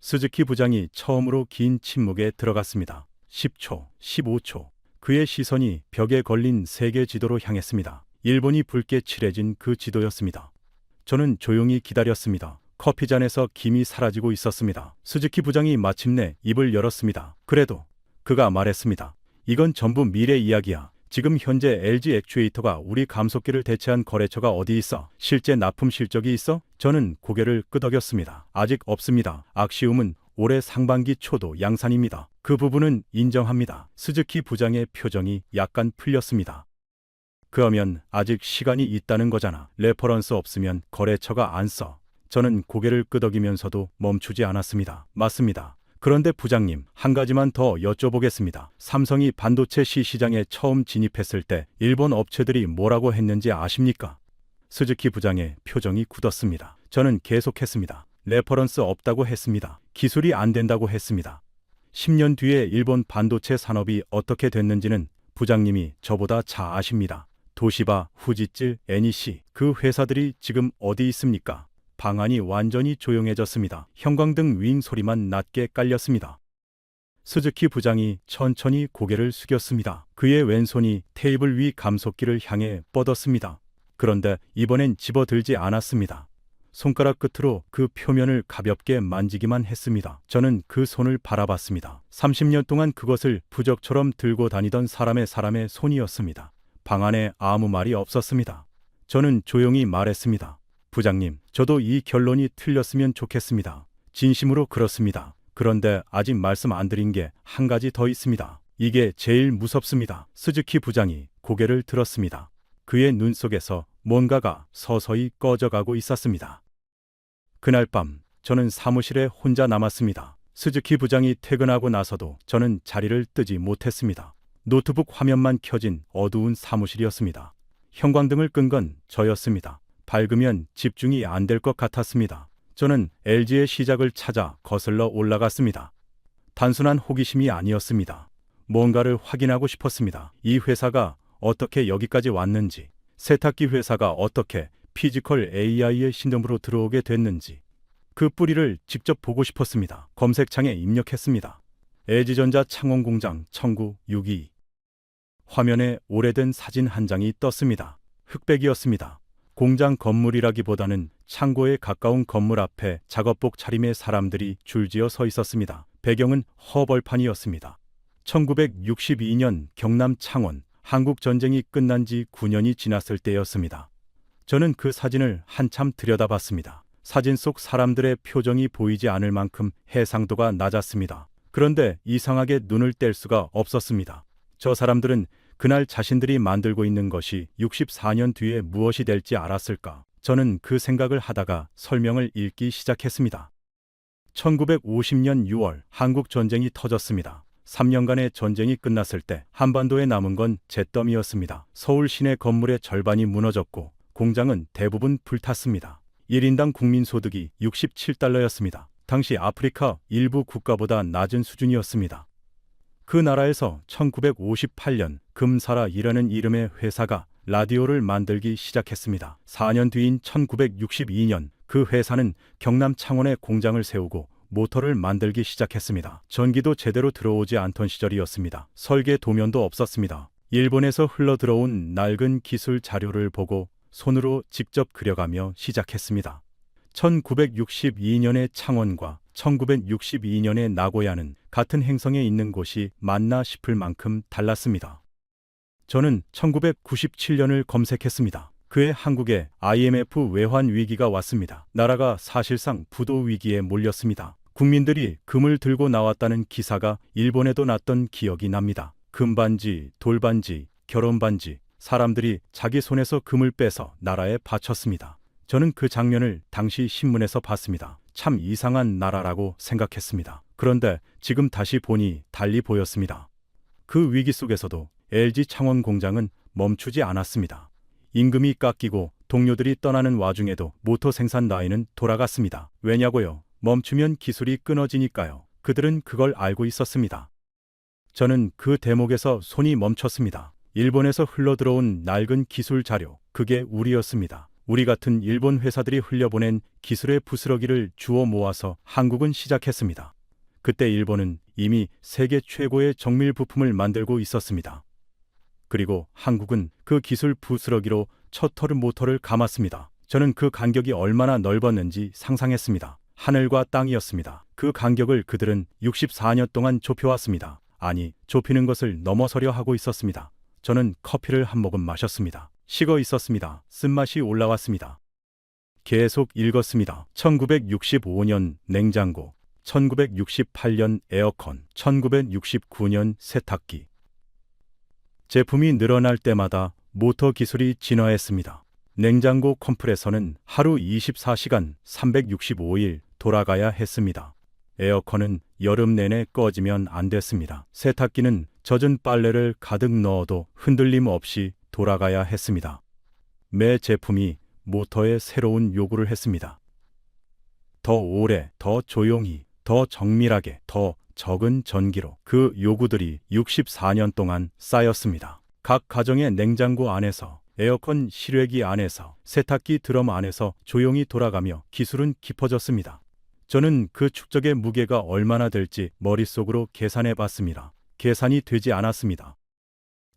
스즈키 부장이 처음으로 긴 침묵에 들어갔습니다. 10초, 15초. 그의 시선이 벽에 걸린 세계 지도로 향했습니다. 일본이 붉게 칠해진 그 지도였습니다. 저는 조용히 기다렸습니다. 커피잔에서 김이 사라지고 있었습니다. 스즈키 부장이 마침내 입을 열었습니다. 그래도 그가 말했습니다. 이건 전부 미래 이야기야. 지금 현재 LG 액추에이터가 우리 감속기를 대체한 거래처가 어디 있어? 실제 납품 실적이 있어? 저는 고개를 끄덕였습니다. 아직 없습니다. 악시움은 올해 상반기 초도 양산입니다. 그 부분은 인정합니다. 스즈키 부장의 표정이 약간 풀렸습니다. 그러면 아직 시간이 있다는 거잖아. 레퍼런스 없으면 거래처가 안 써. 저는 고개를 끄덕이면서도 멈추지 않았습니다. 맞습니다. 그런데 부장님, 한 가지만 더 여쭤보겠습니다. 삼성이 반도체 시장에 처음 진입했을 때 일본 업체들이 뭐라고 했는지 아십니까? 스즈키 부장의 표정이 굳었습니다. 저는 계속했습니다. 레퍼런스 없다고 했습니다. 기술이 안 된다고 했습니다. 10년 뒤에 일본 반도체 산업이 어떻게 됐는지는 부장님이 저보다 잘 아십니다. 도시바, 후지츠, NEC, 그 회사들이 지금 어디 있습니까? 방안이 완전히 조용해졌습니다. 형광등 윙 소리만 낮게 깔렸습니다. 스즈키 부장이 천천히 고개를 숙였습니다. 그의 왼손이 테이블 위 감속기를 향해 뻗었습니다. 그런데 이번엔 집어들지 않았습니다. 손가락 끝으로 그 표면을 가볍게 만지기만 했습니다. 저는 그 손을 바라봤습니다. 30년 동안 그것을 부적처럼 들고 다니던 사람의 손이었습니다. 방 안에 아무 말이 없었습니다. 저는 조용히 말했습니다. 부장님, 저도 이 결론이 틀렸으면 좋겠습니다. 진심으로 그렇습니다. 그런데 아직 말씀 안 드린 게 한 가지 더 있습니다. 이게 제일 무섭습니다. 스즈키 부장이 고개를 들었습니다. 그의 눈 속에서 뭔가가 서서히 꺼져가고 있었습니다. 그날 밤 저는 사무실에 혼자 남았습니다. 스즈키 부장이 퇴근하고 나서도 저는 자리를 뜨지 못했습니다. 노트북 화면만 켜진 어두운 사무실이었습니다. 형광등을 끈 건 저였습니다. 밝으면 집중이 안 될 것 같았습니다. 저는 LG의 시작을 찾아 거슬러 올라갔습니다. 단순한 호기심이 아니었습니다. 뭔가를 확인하고 싶었습니다. 이 회사가 어떻게 여기까지 왔는지, 세탁기 회사가 어떻게 피지컬 AI의 신dom으로 들어오게 됐는지, 그 뿌리를 직접 보고 싶었습니다. 검색창에 입력했습니다. LG전자 창원공장 1962. 화면에 오래된 사진 한 장이 떴습니다. 흑백이었습니다. 공장 건물이라기보다는 창고에 가까운 건물 앞에 작업복 차림의 사람들이 줄지어 서 있었습니다. 배경은 허벌판이었습니다. 1962년 경남 창원, 한국 전쟁이 끝난 지 9년이 지났을 때였습니다. 저는 그 사진을 한참 들여다봤습니다. 사진 속 사람들의 표정이 보이지 않을 만큼 해상도가 낮았습니다. 그런데 이상하게 눈을 뗄 수가 없었습니다. 저 사람들은 그날 자신들이 만들고 있는 것이 64년 뒤에 무엇이 될지 알았을까? 저는 그 생각을 하다가 설명을 읽기 시작했습니다. 1950년 6월 한국 전쟁이 터졌습니다. 3년간의 전쟁이 끝났을 때 한반도에 남은 건 잿더미였습니다. 서울 시내 건물의 절반이 무너졌고 공장은 대부분 불탔습니다. 1인당 국민소득이 67달러였습니다. 당시 아프리카 일부 국가보다 낮은 수준이었습니다. 그 나라에서 1958년 금사라이라는 이름의 회사가 라디오를 만들기 시작했습니다. 4년 뒤인 1962년 그 회사는 경남 창원에 공장을 세우고 모터를 만들기 시작했습니다. 전기도 제대로 들어오지 않던 시절이었습니다. 설계 도면도 없었습니다. 일본에서 흘러들어온 낡은 기술 자료를 보고 손으로 직접 그려가며 시작했습니다. 1962년의 창원과 1962년의 나고야는 같은 행성에 있는 곳이 맞나 싶을 만큼 달랐습니다. 저는 1997년을 검색했습니다. 그해 한국에 IMF 외환 위기가 왔습니다. 나라가 사실상 부도 위기에 몰렸습니다. 국민들이 금을 들고 나왔다는 기사가 일본에도 났던 기억이 납니다. 금반지, 돌반지, 결혼반지, 사람들이 자기 손에서 금을 빼서 나라에 바쳤습니다. 저는 그 장면을 당시 신문에서 봤습니다. 참 이상한 나라라고 생각했습니다. 그런데 지금 다시 보니 달리 보였습니다. 그 위기 속에서도 LG 창원 공장은 멈추지 않았습니다. 임금이 깎이고 동료들이 떠나는 와중에도 모터 생산 라인은 돌아갔습니다. 왜냐고요? 멈추면 기술이 끊어지니까요. 그들은 그걸 알고 있었습니다. 저는 그 대목에서 손이 멈췄습니다. 일본에서 흘러들어온 낡은 기술 자료, 그게 우리였습니다. 우리 같은 일본 회사들이 흘려보낸 기술의 부스러기를 주워 모아서 한국은 시작했습니다. 그때 일본은 이미 세계 최고의 정밀 부품을 만들고 있었습니다. 그리고 한국은 그 기술 부스러기로 첫 모터를 감았습니다. 저는 그 간격이 얼마나 넓었는지 상상했습니다. 하늘과 땅이었습니다. 그 간격을 그들은 64년 동안 좁혀왔습니다. 아니, 좁히는 것을 넘어서려 하고 있었습니다. 저는 커피를 한 모금 마셨습니다. 식어 있었습니다. 쓴맛이 올라왔습니다. 계속 읽었습니다. 1965년 냉장고, 1968년 에어컨, 1969년 세탁기. 제품이 늘어날 때마다 모터 기술이 진화했습니다. 냉장고 컴프레서는 하루 24시간 365일 돌아가야 했습니다. 에어컨은 여름 내내 꺼지면 안 됐습니다. 세탁기는 젖은 빨래를 가득 넣어도 흔들림 없이 돌아가야 했습니다. 매 제품이 모터에 새로운 요구를 했습니다. 더 오래, 더 조용히, 더 정밀하게, 더 적은 전기로. 그 요구들이 64년 동안 쌓였습니다. 각 가정의 냉장고 안에서, 에어컨 실외기 안에서, 세탁기 드럼 안에서 조용히 돌아가며 기술은 깊어졌습니다. 저는 그 축적의 무게가 얼마나 될지 머릿속으로 계산해 봤습니다. 계산이 되지 않았습니다.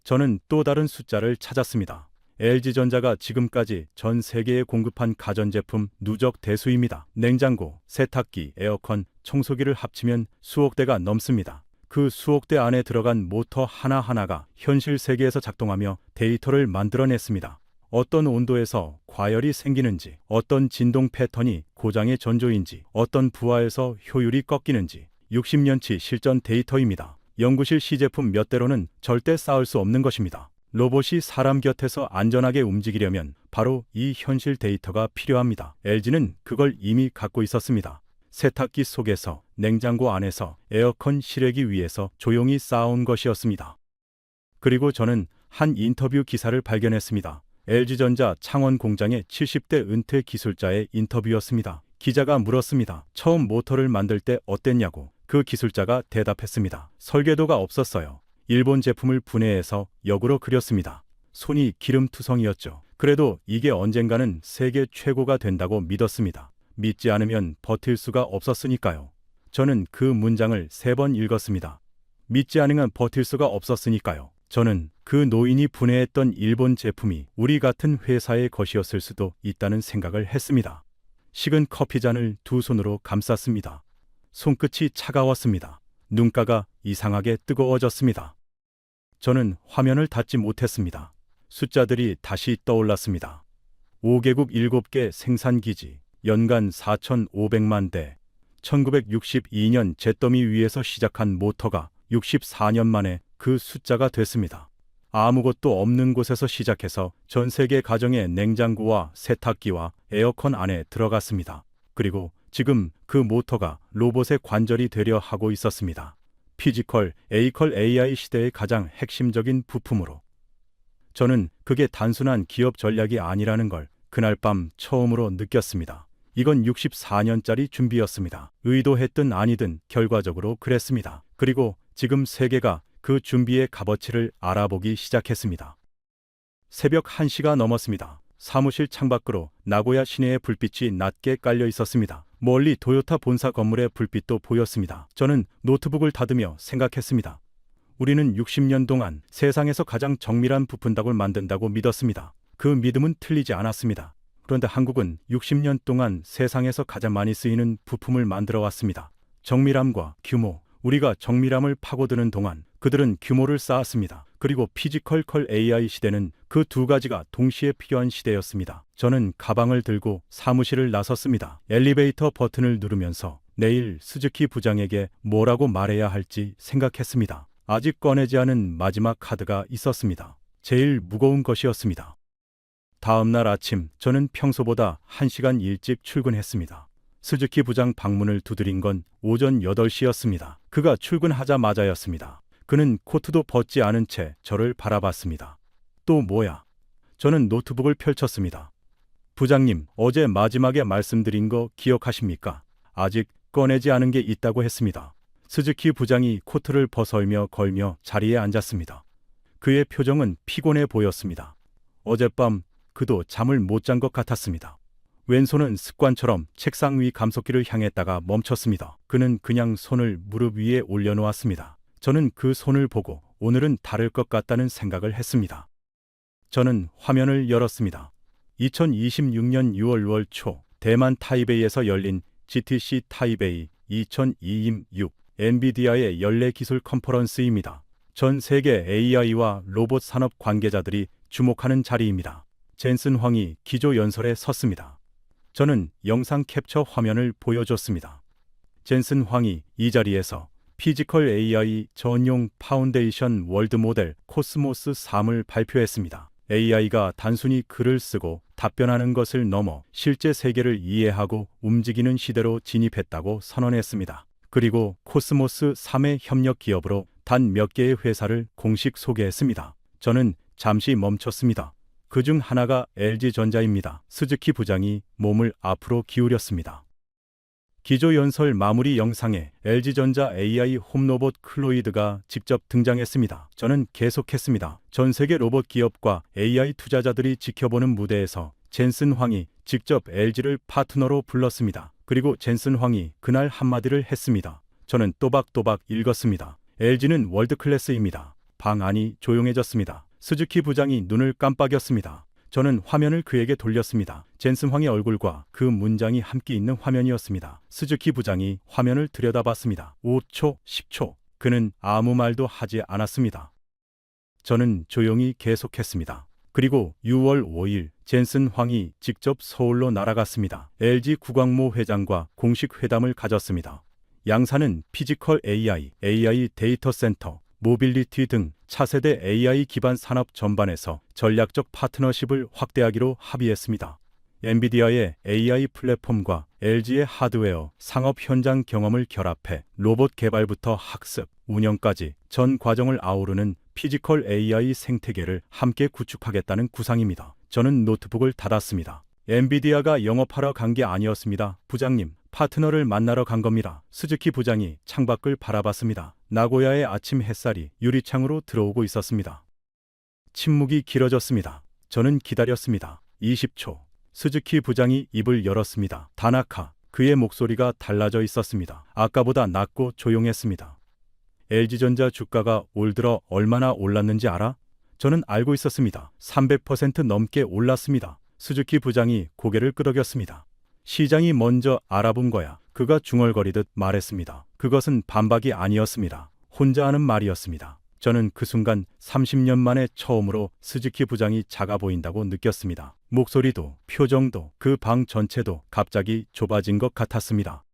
저는 또 다른 숫자를 찾았습니다. LG전자가 지금까지 전 세계에 공급한 가전제품 누적 대수입니다. 냉장고, 세탁기, 에어컨, 청소기를 합치면 수억 대가 넘습니다. 그 수억 대 안에 들어간 모터 하나하나가 현실 세계에서 작동하며 데이터를 만들어냈습니다. 어떤 온도에서 과열이 생기는지, 어떤 진동 패턴이 고장의 전조인지, 어떤 부하에서 효율이 꺾이는지 60년치 실전 데이터입니다. 연구실 시제품 몇 대로는 절대 쌓을 수 없는 것입니다. 로봇이 사람 곁에서 안전하게 움직이려면 바로 이 현실 데이터가 필요합니다. LG는 그걸 이미 갖고 있었습니다. 세탁기 속에서, 냉장고 안에서, 에어컨 실외기 위에서 조용히 쌓아온 것이었습니다. 그리고 저는 한 인터뷰 기사를 발견했습니다. LG전자 창원 공장의 70대 은퇴 기술자의 인터뷰였습니다. 기자가 물었습니다. 처음 모터를 만들 때 어땠냐고. 그 기술자가 대답했습니다. 설계도가 없었어요. 일본 제품을 분해해서 역으로 그렸습니다. 손이 기름투성이었죠. 그래도 이게 언젠가는 세계 최고가 된다고 믿었습니다. 믿지 않으면 버틸 수가 없었으니까요. 저는 그 문장을 3번 읽었습니다. 믿지 않으면 버틸 수가 없었으니까요. 저는 그 노인이 분해했던 일본 제품이 우리 같은 회사의 것이었을 수도 있다는 생각을 했습니다. 식은 커피잔을 두 손으로 감쌌습니다. 손끝이 차가웠습니다. 눈가가 이상하게 뜨거워졌습니다. 저는 화면을 닫지 못했습니다. 숫자들이 다시 떠올랐습니다. 5개국 7개 생산기지, 연간 4,500만 대, 1962년 잿더미 위에서 시작한 모터가 64년 만에 그 숫자가 됐습니다. 아무것도 없는 곳에서 시작해서 전 세계 가정의 냉장고와 세탁기와 에어컨 안에 들어갔습니다. 그리고 지금 그 모터가 로봇의 관절이 되려 하고 있었습니다. 피지컬, 에이컬 AI 시대의 가장 핵심적인 부품으로. 저는 그게 단순한 기업 전략이 아니라는 걸 그날 밤 처음으로 느꼈습니다. 이건 64년짜리 준비였습니다. 의도했든 아니든 결과적으로 그랬습니다. 그리고 지금 세계가 그 준비의 값어치를 알아보기 시작했습니다. 새벽 1시가 넘었습니다. 사무실 창밖으로 나고야 시내의 불빛이 낮게 깔려 있었습니다. 멀리 도요타 본사 건물의 불빛도 보였습니다. 저는 노트북을 닫으며 생각했습니다. 우리는 60년 동안 세상에서 가장 정밀한 부품닭을 만든다고 믿었습니다. 그 믿음은 틀리지 않았습니다. 그런데 한국은 60년 동안 세상에서 가장 많이 쓰이는 부품을 만들어 왔습니다. 정밀함과 규모, 우리가 정밀함을 파고드는 동안 그들은 규모를 쌓았습니다. 그리고 피지컬 AI 시대는 그 두 가지가 동시에 필요한 시대였습니다. 저는 가방을 들고 사무실을 나섰습니다. 엘리베이터 버튼을 누르면서 내일 스즈키 부장에게 뭐라고 말해야 할지 생각했습니다. 아직 꺼내지 않은 마지막 카드가 있었습니다. 제일 무거운 것이었습니다. 다음 날 아침 저는 평소보다 1시간 일찍 출근했습니다. 스즈키 부장 방문을 두드린 건 오전 8시였습니다. 그가 출근하자마자였습니다. 그는 코트도 벗지 않은 채 저를 바라봤습니다. 또 뭐야? 저는 노트북을 펼쳤습니다. 부장님, 어제 마지막에 말씀드린 거 기억하십니까? 아직 꺼내지 않은 게 있다고 했습니다. 스즈키 부장이 코트를 벗어올며 걸며 자리에 앉았습니다. 그의 표정은 피곤해 보였습니다. 어젯밤 그도 잠을 못 잔 것 같았습니다. 왼손은 습관처럼 책상 위 감속기를 향했다가 멈췄습니다. 그는 그냥 손을 무릎 위에 올려놓았습니다. 저는 그 손을 보고 오늘은 다를 것 같다는 생각을 했습니다. 저는 화면을 열었습니다. 2026년 6월 초 대만 타이베이에서 열린 GTC 타이베이 2026 엔비디아의 연례 기술 컨퍼런스입니다. 전 세계 AI와 로봇 산업 관계자들이 주목하는 자리입니다. 젠슨 황이 기조 연설에 섰습니다. 저는 영상 캡처 화면을 보여줬습니다. 젠슨 황이 이 자리에서 피지컬 AI 전용 파운데이션 월드 모델 코스모스 3을 발표했습니다. AI가 단순히 글을 쓰고 답변하는 것을 넘어 실제 세계를 이해하고 움직이는 시대로 진입했다고 선언했습니다. 그리고 코스모스 3의 협력 기업으로 단 몇 개의 회사를 공식 소개했습니다. 저는 잠시 멈췄습니다. 그중 하나가 LG전자입니다. 스즈키 부장이 몸을 앞으로 기울였습니다. 기조연설 마무리 영상에 LG전자 AI 홈로봇 클로이드가 직접 등장했습니다. 저는 계속했습니다. 전 세계 로봇 기업과 AI 투자자들이 지켜보는 무대에서 젠슨 황이 직접 LG를 파트너로 불렀습니다. 그리고 젠슨 황이 그날 한마디를 했습니다. 저는 또박또박 읽었습니다. LG는 월드클래스입니다. 방 안이 조용해졌습니다. 스즈키 부장이 눈을 깜빡였습니다. 저는 화면을 그에게 돌렸습니다. 젠슨 황의 얼굴과 그 문장이 함께 있는 화면이었습니다. 스즈키 부장이 화면을 들여다봤습니다. 5초, 10초. 그는 아무 말도 하지 않았습니다. 저는 조용히 계속했습니다. 그리고 6월 5일 젠슨 황이 직접 서울로 날아갔습니다. LG 구광모 회장과 공식 회담을 가졌습니다. 양사는 피지컬 AI, AI 데이터 센터, 모빌리티 등 차세대 AI 기반 산업 전반에서 전략적 파트너십을 확대하기로 합의했습니다. 엔비디아의 AI 플랫폼과 LG의 하드웨어, 상업 현장 경험을 결합해 로봇 개발부터 학습, 운영까지 전 과정을 아우르는 피지컬 AI 생태계를 함께 구축하겠다는 구상입니다. 저는 노트북을 닫았습니다. 엔비디아가 영업하러 간 게 아니었습니다. 부장님, 파트너를 만나러 간 겁니다. 스즈키 부장이 창밖을 바라봤습니다. 나고야의 아침 햇살이 유리창으로 들어오고 있었습니다. 침묵이 길어졌습니다. 저는 기다렸습니다. 20초. 스즈키 부장이 입을 열었습니다. 다나카. 그의 목소리가 달라져 있었습니다. 아까보다 낮고 조용했습니다. LG전자 주가가 올 들어 얼마나 올랐는지 알아? 저는 알고 있었습니다. 300% 넘게 올랐습니다. 스즈키 부장이 고개를 끄덕였습니다. 시장이 먼저 알아본 거야. 그가 중얼거리듯 말했습니다. 그것은 반박이 아니었습니다. 혼자 하는 말이었습니다. 저는 그 순간 30년 만에 처음으로 스즈키 부장이 작아 보인다고 느꼈습니다. 목소리도 표정도 그 방 전체도 갑자기 좁아진 것 같았습니다.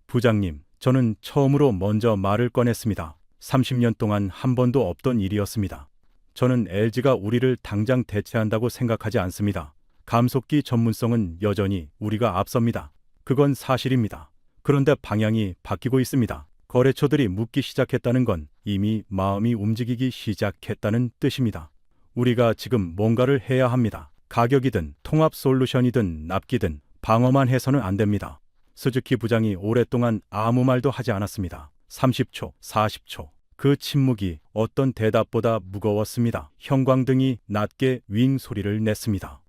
부장님, 저는 처음으로 먼저 말을 꺼냈습니다. 30년 동안 한 번도 없던 일이었습니다. 저는 LG가 우리를 당장 대체한다고 생각하지 않습니다. 감속기 전문성은 여전히 우리가 앞섭니다. 그건 사실입니다. 그런데 방향이 바뀌고 있습니다. 거래처들이 묻기 시작했다는 건 이미 마음이 움직이기 시작했다는 뜻입니다. 우리가 지금 뭔가를 해야 합니다. 가격이든 통합 솔루션이든 납기든 방어만 해서는 안 됩니다. 스즈키 부장이 오랫동안 아무 말도 하지 않았습니다. 30초, 40초. 그 침묵이 어떤 대답보다 무거웠습니다. 형광등이 낮게 윙 소리를 냈습니다.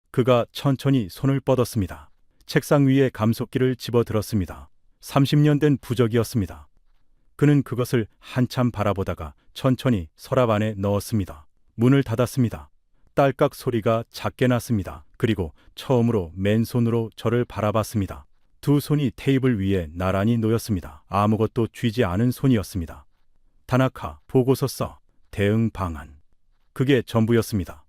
그가 천천히 손을 뻗었습니다. 책상 위에 감속기를 집어들었습니다. 30년 된 부적이었습니다. 그는 그것을 한참 바라보다가 천천히 서랍 안에 넣었습니다. 문을 닫았습니다. 딸깍 소리가 작게 났습니다. 그리고 처음으로 맨손으로 저를 바라봤습니다. 두 손이 테이블 위에 나란히 놓였습니다. 아무것도 쥐지 않은 손이었습니다. 다나카, 보고서 써. 대응 방안. 그게 전부였습니다.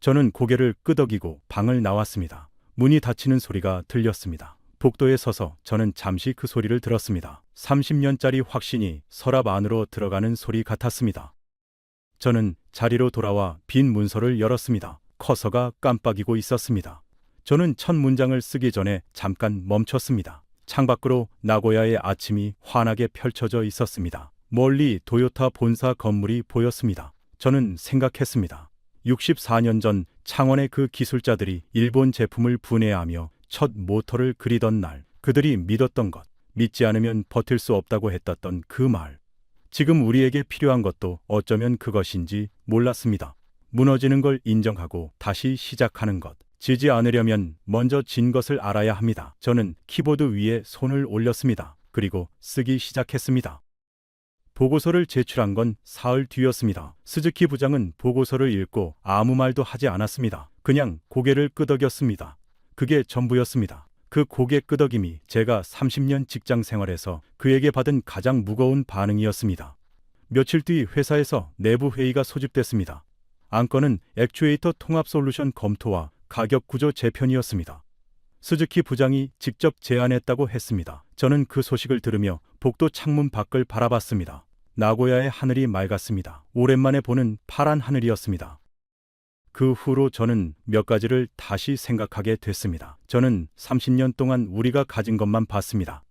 저는 고개를 끄덕이고 방을 나왔습니다. 문이 닫히는 소리가 들렸습니다. 복도에 서서 저는 잠시 그 소리를 들었습니다. 30년짜리 확신이 서랍 안으로 들어가는 소리 같았습니다. 저는 자리로 돌아와 빈 문서를 열었습니다. 커서가 깜빡이고 있었습니다. 저는 첫 문장을 쓰기 전에 잠깐 멈췄습니다. 창밖으로 나고야의 아침이 환하게 펼쳐져 있었습니다. 멀리 도요타 본사 건물이 보였습니다. 저는 생각했습니다. 64년 전 창원의 그 기술자들이 일본 제품을 분해하며 첫 모터를 그리던 날, 그들이 믿었던 것, 믿지 않으면 버틸 수 없다고 했던 그 말. 지금 우리에게 필요한 것도 어쩌면 그것인지 몰랐습니다. 무너지는 걸 인정하고 다시 시작하는 것. 지지 않으려면 먼저 진 것을 알아야 합니다. 저는 키보드 위에 손을 올렸습니다. 그리고 쓰기 시작했습니다. 보고서를 제출한 건 사흘 뒤였습니다. 스즈키 부장은 보고서를 읽고 아무 말도 하지 않았습니다. 그냥 고개를 끄덕였습니다. 그게 전부였습니다. 그 고개 끄덕임이 제가 30년 직장 생활에서 그에게 받은 가장 무거운 반응이었습니다. 며칠 뒤 회사에서 내부 회의가 소집됐습니다. 안건은 액추에이터 통합 솔루션 검토와 가격 구조 재편이었습니다. 스즈키 부장이 직접 제안했다고 했습니다. 저는 그 소식을 들으며 복도 창문 밖을 바라봤습니다. 나고야의 하늘이 맑았습니다. 오랜만에 보는 파란 하늘이었습니다. 그 후로 저는 몇 가지를 다시 생각하게 됐습니다. 저는 30년 동안 우리가 가진 것만 봤습니다.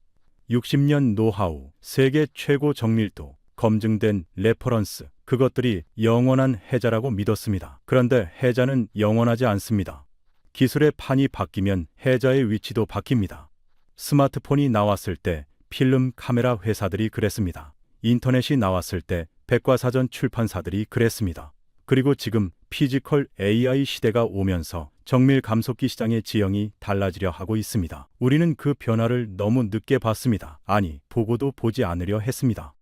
60년 노하우, 세계 최고 정밀도, 검증된 레퍼런스, 그것들이 영원한 해자라고 믿었습니다. 그런데 해자는 영원하지 않습니다. 기술의 판이 바뀌면 해자의 위치도 바뀝니다. 스마트폰이 나왔을 때 필름 카메라 회사들이 그랬습니다. 인터넷이 나왔을 때 백과사전 출판사들이 그랬습니다. 그리고 지금 피지컬 AI 시대가 오면서 정밀 감속기 시장의 지형이 달라지려 하고 있습니다. 우리는 그 변화를 너무 늦게 봤습니다. 아니, 보고도 보지 않으려 했습니다.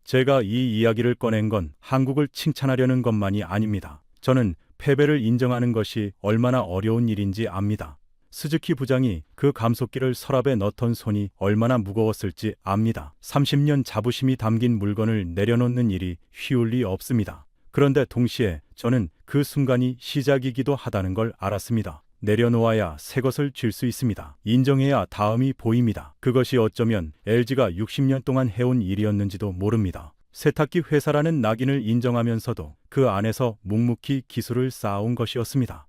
제가 이 이야기를 꺼낸 건 한국을 칭찬하려는 것만이 아닙니다. 저는 패배를 인정하는 것이 얼마나 어려운 일인지 압니다. 스즈키 부장이 그 감속기를 서랍에 넣던 손이 얼마나 무거웠을지 압니다. 30년 자부심이 담긴 물건을 내려놓는 일이 쉬울 리 없습니다. 그런데 동시에 저는 그 순간이 시작이기도 하다는 걸 알았습니다. 내려놓아야 새 것을 쥘 수 있습니다. 인정해야 다음이 보입니다. 그것이 어쩌면 LG가 60년 동안 해온 일이었는지도 모릅니다. 세탁기 회사라는 낙인을 인정하면서도 그 안에서 묵묵히 기술을 쌓아온 것이었습니다.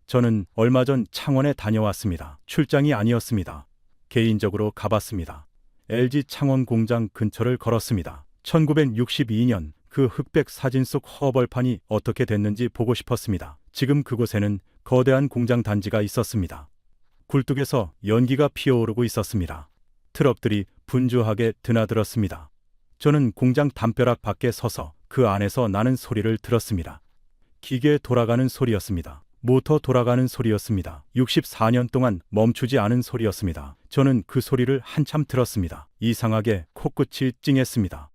저는 얼마 전 창원에 다녀왔습니다. 출장이 아니었습니다. 개인적으로 가봤습니다. LG 창원 공장 근처를 걸었습니다. 1962년 그 흑백 사진 속 허벌판이 어떻게 됐는지 보고 싶었습니다. 지금 그곳에는 거대한 공장 단지가 있었습니다. 굴뚝에서 연기가 피어오르고 있었습니다. 트럭들이 분주하게 드나들었습니다. 저는 공장 담벼락 밖에 서서 그 안에서 나는 소리를 들었습니다. 기계 돌아가는 소리였습니다. 모터 돌아가는 소리였습니다. 64년 동안 멈추지 않은 소리였습니다. 저는 그 소리를 한참 들었습니다. 이상하게 코끝이 찡했습니다.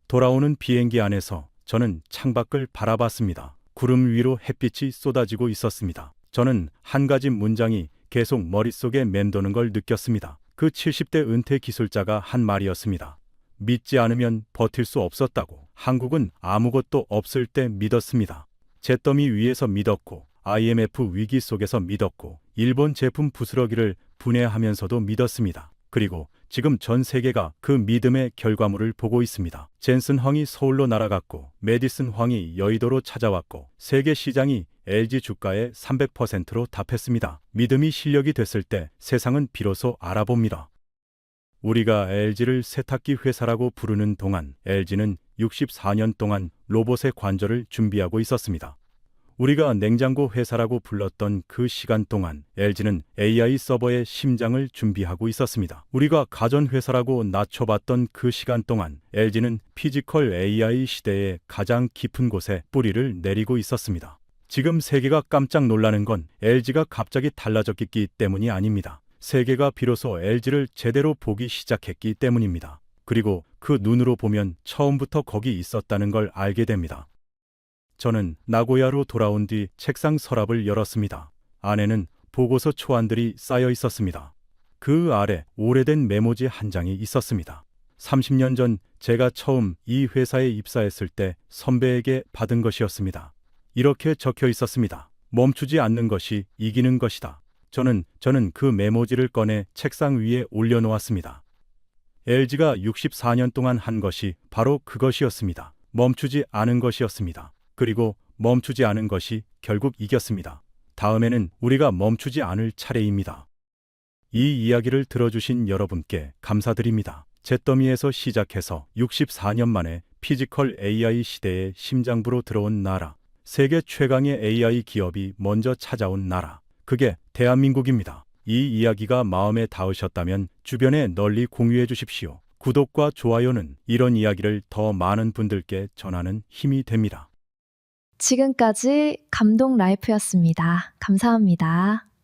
돌아오는 비행기 안에서 저는 창밖을 바라봤습니다. 구름 위로 햇빛이 쏟아지고 있었습니다. 저는 한 가지 문장이 계속 머릿속에 맴도는 걸 느꼈습니다. 그 70대 은퇴 기술자가 한 말이었습니다. 믿지 않으면 버틸 수 없었다고. 한국은 아무것도 없을 때 믿었습니다. 잿더미 위에서 믿었고, IMF 위기 속에서 믿었고, 일본 제품 부스러기를 분해하면서도 믿었습니다. 그리고 지금 전 세계가 그 믿음의 결과물을 보고 있습니다. 젠슨 황이 서울로 날아갔고, 메디슨 황이 여의도로 찾아왔고, 세계 시장이 LG 주가에 300%로 답했습니다. 믿음이 실력이 됐을 때 세상은 비로소 알아봅니다. 우리가 LG를 세탁기 회사라고 부르는 동안 LG는 64년 동안 로봇의 관절을 준비하고 있었습니다. 우리가 냉장고 회사라고 불렀던 그 시간 동안 LG는 AI 서버의 심장을 준비하고 있었습니다. 우리가 가전 회사라고 낮춰봤던 그 시간 동안 LG는 피지컬 AI 시대의 가장 깊은 곳에 뿌리를 내리고 있었습니다. 지금 세계가 깜짝 놀라는 건 LG가 갑자기 달라졌기 때문이 아닙니다. 세계가 비로소 LG를 제대로 보기 시작했기 때문입니다. 그리고 그 눈으로 보면 처음부터 거기 있었다는 걸 알게 됩니다. 저는 나고야로 돌아온 뒤 책상 서랍을 열었습니다. 안에는 보고서 초안들이 쌓여 있었습니다. 그 아래 오래된 메모지 한 장이 있었습니다. 30년 전 제가 처음 이 회사에 입사했을 때 선배에게 받은 것이었습니다. 이렇게 적혀 있었습니다. 멈추지 않는 것이 이기는 것이다. 저는 그 메모지를 꺼내 책상 위에 올려놓았습니다. LG가 64년 동안 한 것이 바로 그것이었습니다. 멈추지 않은 것이었습니다. 그리고 멈추지 않은 것이 결국 이겼습니다. 다음에는 우리가 멈추지 않을 차례입니다. 이 이야기를 들어주신 여러분께 감사드립니다. 잿더미에서 시작해서 64년 만에 피지컬 AI 시대의 심장부로 들어온 나라, 세계 최강의 AI 기업이 먼저 찾아온 나라, 그게 대한민국입니다. 이 이야기가 마음에 닿으셨다면 주변에 널리 공유해 주십시오. 구독과 좋아요는 이런 이야기를 더 많은 분들께 전하는 힘이 됩니다. 지금까지 감동 라이프였습니다. 감사합니다.